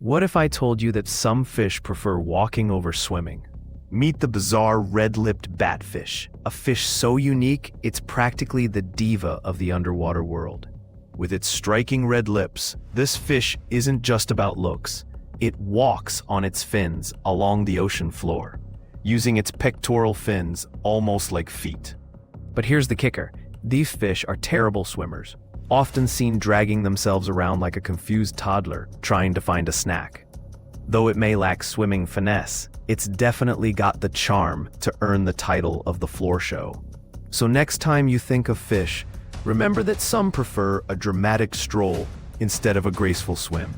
What if I told you that some fish prefer walking over swimming? Meet the bizarre red-lipped batfish, a fish so unique it's practically the diva of the underwater world. With its striking red lips, this fish isn't just about looks. It walks on its fins along the ocean floor, using its pectoral fins almost like feet. But here's the kicker. These fish are terrible swimmers, often seen dragging themselves around like a confused toddler trying to find a snack. Though it may lack swimming finesse, it's definitely got the charm to earn the title of the floor show. So next time you think of fish, remember that some prefer a dramatic stroll instead of a graceful swim.